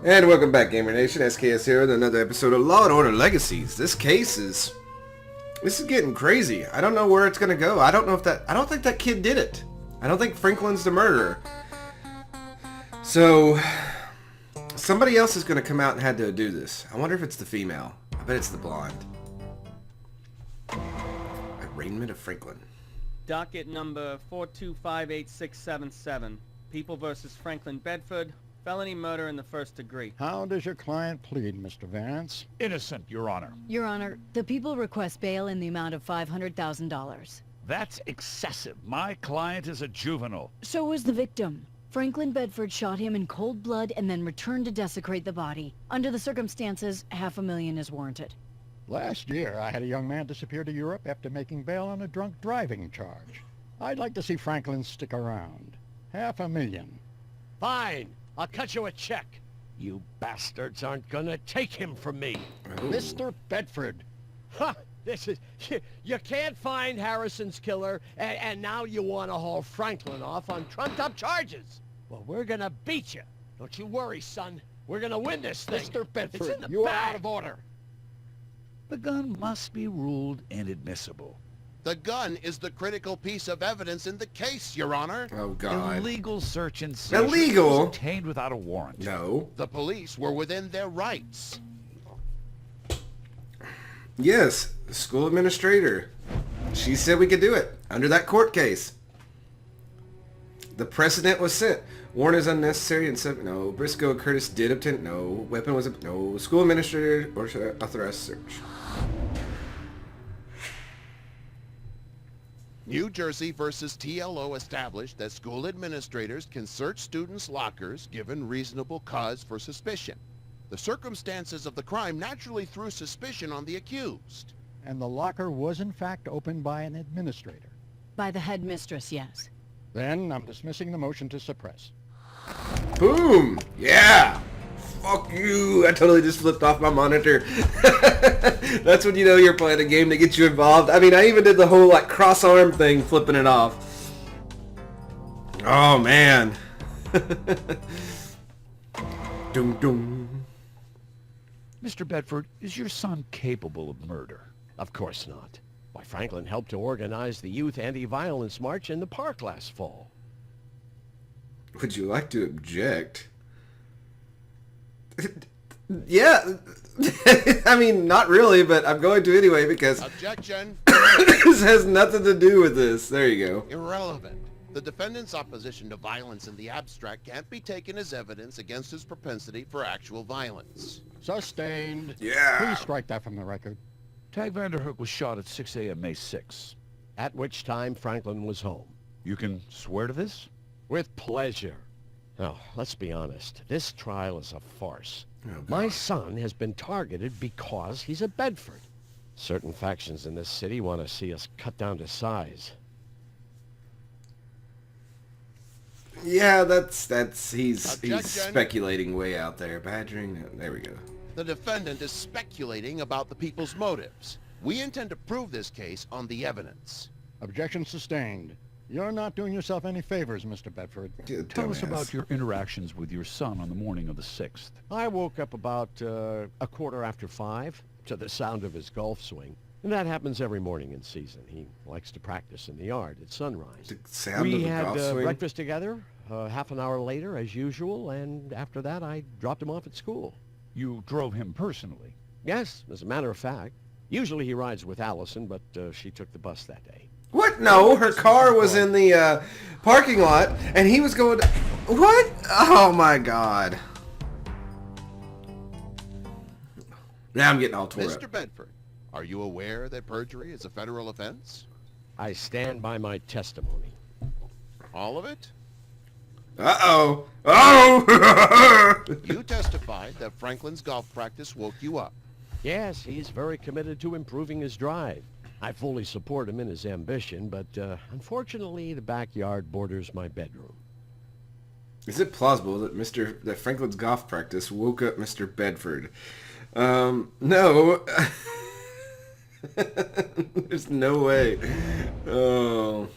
And welcome back, Gamer Nation. SKS here with another episode of Law & Order Legacies. This is getting crazy. I don't know where it's gonna go. I don't think that kid did it. I don't think Franklin's the murderer. So, somebody else is gonna come out and had to do this. I wonder if it's the female. I bet it's the blonde. Arraignment of Franklin. Docket number 4258677. People versus Franklin Bedford. Felony murder in the first degree. How does your client plead, Mr. Vance? Innocent, Your Honor. Your Honor, the people request bail in the amount of $500,000. That's excessive. My client is a juvenile. So was the victim. Franklin Bedford shot him in cold blood and then returned to desecrate the body. Under the circumstances, $500,000 is warranted. Last year, I had a young man disappear to Europe after making bail on a drunk driving charge. I'd like to see Franklin stick around. $500,000. Fine. I'll cut you a check. You bastards aren't gonna take him from me. Ooh. Mr. Bedford. Ha! This is... You can't find Harrison's killer, and now you want to haul Franklin off on trumped-up charges. Well, we're gonna beat you. Don't you worry, son. We're gonna win this thing. Mr. Bedford, It's in the you are bag. out of order. The gun must be ruled inadmissible. The gun is the critical piece of evidence in the case, Your Honor. Oh, God. Illegal search and seizure Illegal? was obtained without a warrant. No. The police were within their rights. Yes, the school administrator. She said we could do it under that court case. The precedent was set. Warrant is unnecessary and no. Briscoe and Curtis did obtain no. Weapon was no. School administrator or authorized search. New Jersey versus TLO established that school administrators can search students' lockers given reasonable cause for suspicion. The circumstances of the crime naturally threw suspicion on the accused. And the locker was in fact opened by an administrator. By the headmistress, yes. Then I'm dismissing the motion to suppress. Boom! Yeah! Fuck you! I totally just flipped off my monitor. That's when you know you're playing a game to get you involved. I mean, I even did the whole like cross arm thing, flipping it off. Oh man. Dum dum. Mr. Bedford, is your son capable of murder? Of course not. Why, Franklin helped to organize the Youth Anti-Violence March in the park last fall. Would you like to object? Yeah. I mean, not really, but I'm going to anyway because Objection. this has nothing to do with this. There you go. Irrelevant. The defendant's opposition to violence in the abstract can't be taken as evidence against his propensity for actual violence. Sustained. Yeah. Please strike that from the record. Tag Vanderhook was shot at 6 a.m. May 6. At which time Franklin was home. You can swear to this? With pleasure. Now, let's be honest. This trial is a farce. Oh, God. My son has been targeted because he's a Bedford. Certain factions in this city want to see us cut down to size. Yeah, he's Objection. speculating way out there. Badgering. There we go. The defendant is speculating about the people's motives. We intend to prove this case on the evidence. Objection sustained. You're not doing yourself any favors, Mr. Bedford. You Tell us dumbass. about your interactions with your son on the morning of the 6th. I woke up about a 5:15 to the sound of his golf swing. And that happens every morning in season. He likes to practice in the yard at sunrise. The sound We of the had golf swing. breakfast together half an hour later, as usual, and after that I dropped him off at school. You drove him personally. Yes, as a matter of fact. Usually he rides with Allison, but she took the bus that day. What? No, her car was in the parking lot, and he was going to... What? Oh, my God. Now I'm getting all tore Mr. up. Bedford, are you aware that perjury is a federal offense? I stand by my testimony. All of it? Uh-oh. Oh! You testified that Franklin's golf practice woke you up. Yes, he's very committed to improving his drive. I fully support him in his ambition, but unfortunately the backyard borders my bedroom. Is it plausible that Franklin's golf practice woke up Mr. Bedford? No. There's no way. Oh.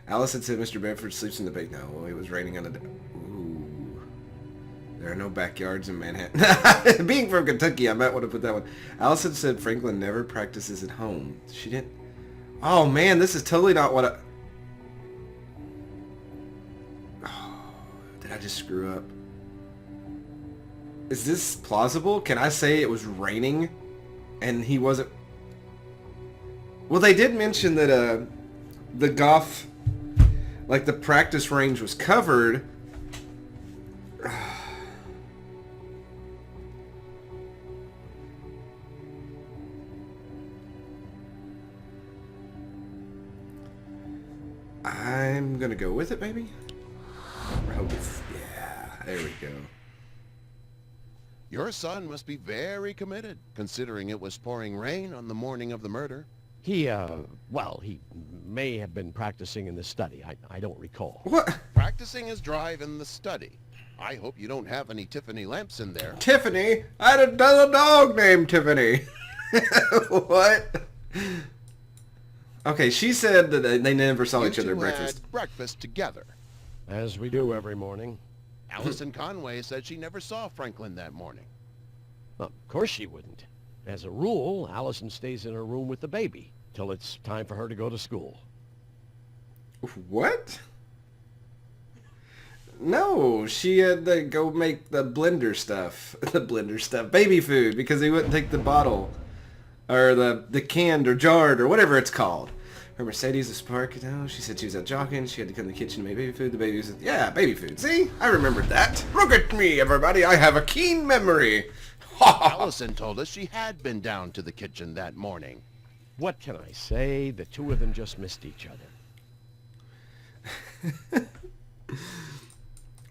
Allison said Mr. Bedford sleeps in the bed. No, it was raining on a... Ooh. There are no backyards in Manhattan. Being from Kentucky, I might want to put that one. Allison said Franklin never practices at home. She didn't... Oh, man, this is totally not what I... Oh, did I just screw up? Is this plausible? Can I say it was raining and he wasn't... Well, they did mention that the golf... Like, the practice range was covered... I'm gonna go with it, maybe? I hope it's... Yeah, there we go. Your son must be very committed, considering it was pouring rain on the morning of the murder. He, well, he may have been practicing in the study. I don't recall. What? Practicing his drive in the study. I hope you don't have any Tiffany lamps in there. Tiffany? I had another dog named Tiffany. What? Okay, she said that they never saw each other at breakfast. Had breakfast together. As we do every morning. Allison Conway said she never saw Franklin that morning. Well, of course she wouldn't. As a rule, Allison stays in her room with the baby till it's time for her to go to school. What? No, she had to go make the blender stuff. The blender stuff. Baby food, because he wouldn't take the bottle. Or the canned or jarred or whatever it's called. Her Mercedes, the Spark, she said she was out jogging. She had to come to the kitchen to make baby food. The baby said, yeah, baby food. See? I remembered that. Look at me, everybody. I have a keen memory. Allison told us she had been down to the kitchen that morning. What can I say? The two of them just missed each other.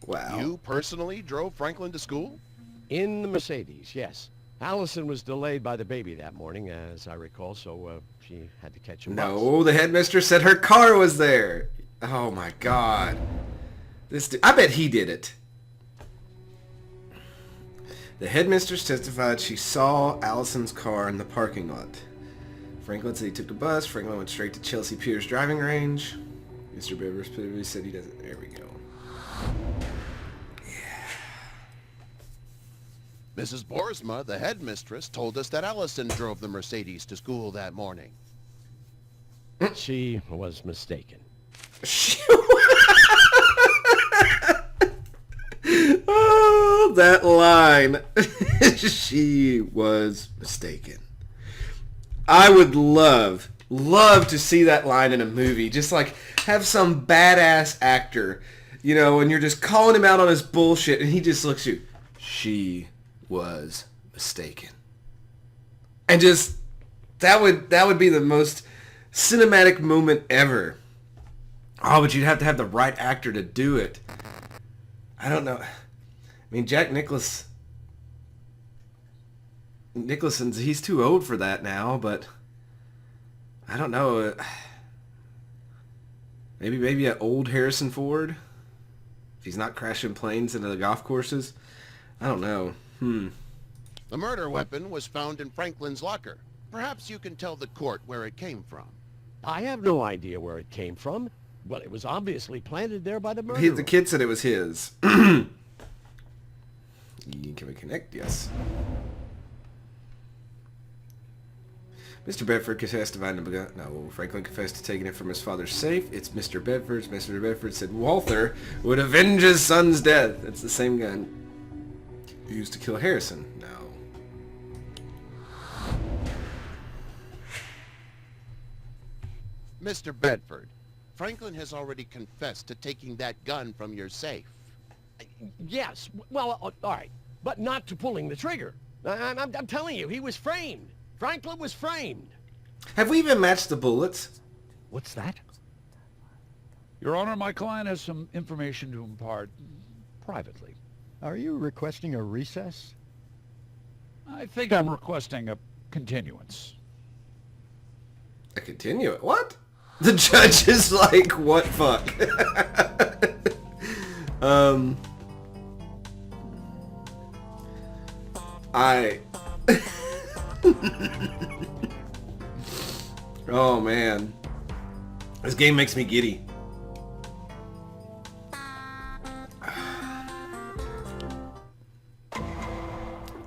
Wow. You personally drove Franklin to school? In the Mercedes, yes. Allison was delayed by the baby that morning, as I recall, so she had to catch a bus. No, the headmistress said her car was there. Oh my God. I bet he did it. The headmistress testified she saw Allison's car in the parking lot. Franklin said he took the bus. Franklin went straight to Chelsea Pier's driving range. Mr. Bivers said he doesn't. There we go. Mrs. Boersma, the headmistress, told us that Allison drove the Mercedes to school that morning. She was mistaken. Oh, that line. She was mistaken. I would love to see that line in a movie. Just like have some badass actor, and you're just calling him out on his bullshit and he just looks at you. She was mistaken. And just that would be the most cinematic moment ever. Oh, but you'd have to have the right actor to do it. I don't know. I mean, Jack Nicholson's he's too old for that now, but I don't know. Maybe an old Harrison Ford, if he's not crashing planes into the golf courses. I don't know. The murder weapon was found in Franklin's locker. Perhaps you can tell the court where it came from. I have no idea where it came from. Well, it was obviously planted there by the murderer. The kid said it was his. Can we connect? Yes. Mr. Bedford confessed to finding the gun. No, Franklin confessed to taking it from his father's safe. It's Mr. Bedford's. Mr. Bedford said Walther would avenge his son's death. It's the same gun used to kill Harrison. No. Mr. Bedford, Franklin has already confessed to taking that gun from your safe. Yes, well, all right, but not to pulling the trigger. I'm telling you, he was framed. Franklin was framed. Have we even matched the bullets? What's that? Your Honor, my client has some information to impart privately. Are you requesting a recess? I think I'm requesting a continuance. A continuate? What? The judge is like, what fuck? Oh man. This game makes me giddy.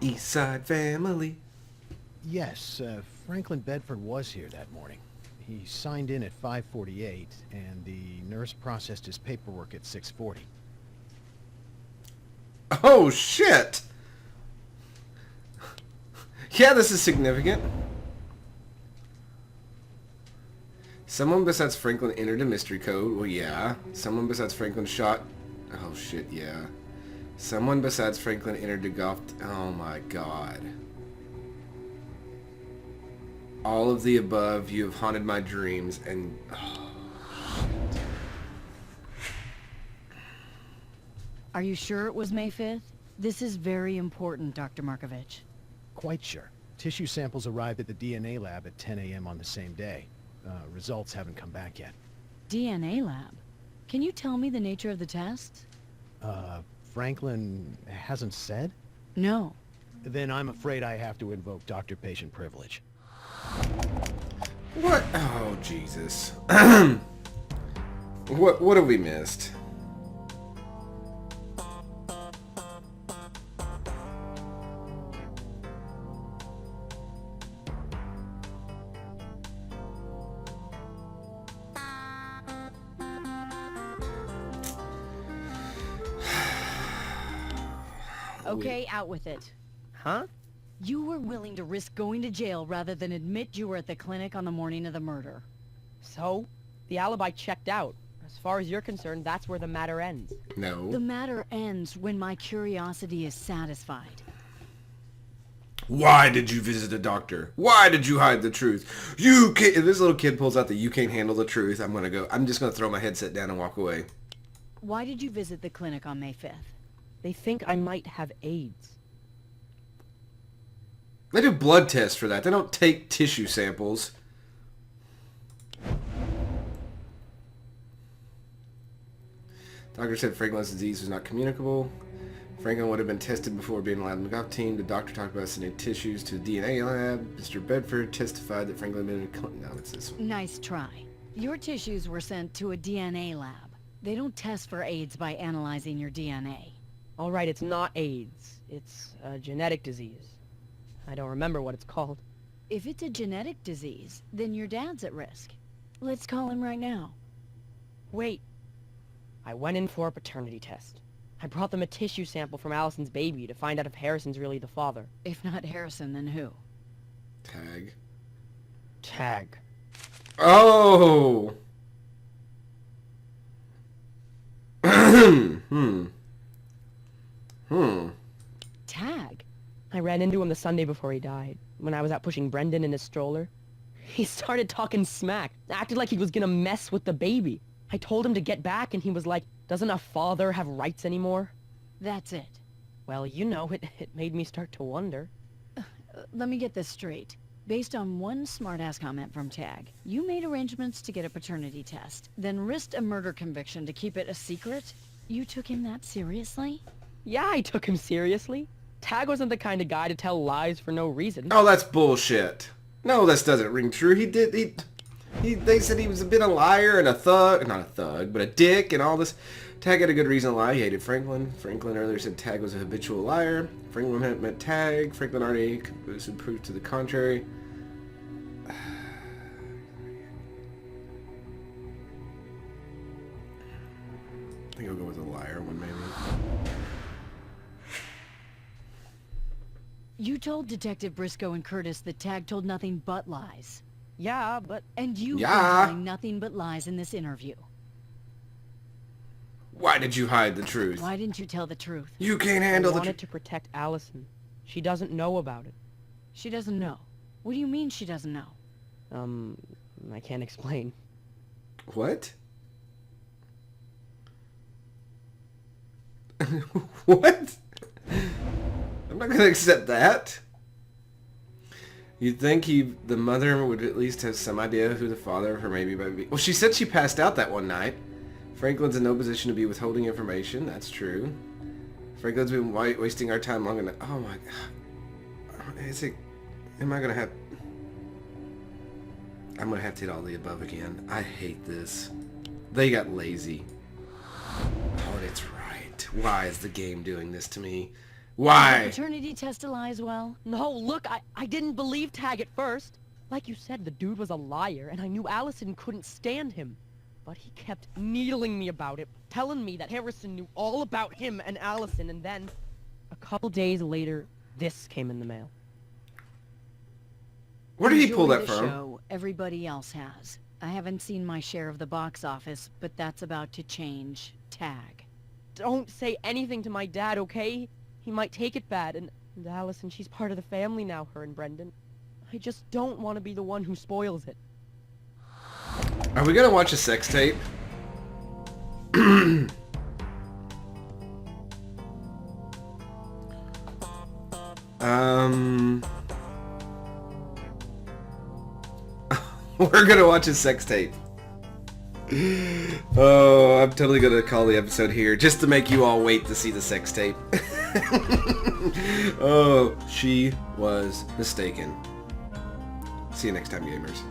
East Side family. Yes, Franklin Bedford was here that morning. He signed in at 5:48, and the nurse processed his paperwork at 6:40. Oh, shit! Yeah, this is significant. Someone besides Franklin entered a mystery code. Well, yeah. Someone besides Franklin shot... Oh, shit, yeah. Someone besides Franklin entered the golf... Oh, my God. All of the above, you have haunted my dreams, and... Oh, shit. Are you sure it was May 5th? This is very important, Dr. Markovich. Quite sure. Tissue samples arrived at the DNA lab at 10 a.m. on the same day. Results haven't come back yet. DNA lab? Can you tell me the nature of the tests? Franklin hasn't said? No. Then I'm afraid I have to invoke doctor-patient privilege. What? Oh, Jesus. What have we missed? Okay, out with it. Huh? You were willing to risk going to jail rather than admit you were at the clinic on the morning of the murder. So? The alibi checked out. As far as you're concerned, that's where the matter ends. No. The matter ends when my curiosity is satisfied. Why did you visit the doctor? Why did you hide the truth? You can't... If this little kid pulls out the "you can't handle the truth," I'm just gonna throw my headset down and walk away. Why did you visit the clinic on May 5th? They think I might have AIDS. They do blood tests for that. They don't take tissue samples. Doctor said Franklin's disease was not communicable. Franklin would have been tested before being allowed in the golf team. The doctor talked about sending tissues to the DNA lab. Mr. Bedford testified that Franklin had been... No, it's this one. Nice try. Your tissues were sent to a DNA lab. They don't test for AIDS by analyzing your DNA. All right, it's not AIDS. It's a genetic disease. I don't remember what it's called. If it's a genetic disease, then your dad's at risk. Let's call him right now. Wait. I went in for a paternity test. I brought them a tissue sample from Allison's baby to find out if Harrison's really the father. If not Harrison, then who? Tag. Tag. Oh! Tag? I ran into him the Sunday before he died, when I was out pushing Brendan in his stroller. He started talking smack, acted like he was gonna mess with the baby. I told him to get back, and he was like, doesn't a father have rights anymore? That's it. Well, you know, it made me start to wonder. Let me get this straight. Based on one smart-ass comment from Tag, you made arrangements to get a paternity test, then risked a murder conviction to keep it a secret? You took him that seriously? Yeah, I took him seriously. Tag wasn't the kind of guy to tell lies for no reason. Oh, that's bullshit. No, this doesn't ring true. They said he was a bit of a liar and a thug. Not a thug, but a dick and all this. Tag had a good reason to lie. He hated Franklin. Franklin earlier said Tag was a habitual liar. Franklin met Tag. Franklin already was proved to the contrary. I think I'll go with the liar one, maybe. You told Detective Briscoe and Curtis that Tag told nothing but lies. Yeah, but... And you've been Yeah. telling nothing but lies in this interview. Why did you hide the truth? Why didn't you tell the truth? You can't I handle the wanted truth. to protect Allison. She doesn't know about it. She doesn't know. What do you mean she doesn't know? I can't explain. What? What? I'm not gonna accept that. You'd think the mother would at least have some idea who the father of her baby might be. Well, she said she passed out that one night. Franklin's in no position to be withholding information. That's true. Franklin's been wasting our time long enough. Oh my god. Am I gonna have... I'm gonna have to hit all the above again. I hate this. They got lazy. Oh, that's right. Why is the game doing this to me? Why? The paternity test lies well? No, look, I didn't believe Tag at first. Like you said, the dude was a liar, and I knew Allison couldn't stand him. But he kept needling me about it, telling me that Harrison knew all about him and Allison, and then, a couple days later, this came in the mail. Where did he Enjoy pull that the from? Show. Everybody else has. I haven't seen my share of the box office, but that's about to change. Tag. Don't say anything to my dad, okay? He might take it bad, and Allison, she's part of the family now, her and Brendan. I just don't want to be the one who spoils it. Are we gonna watch a sex tape? We're gonna watch a sex tape. Oh, I'm totally gonna call the episode here just to make you all wait to see the sex tape. Oh, she was mistaken. See you next time, gamers.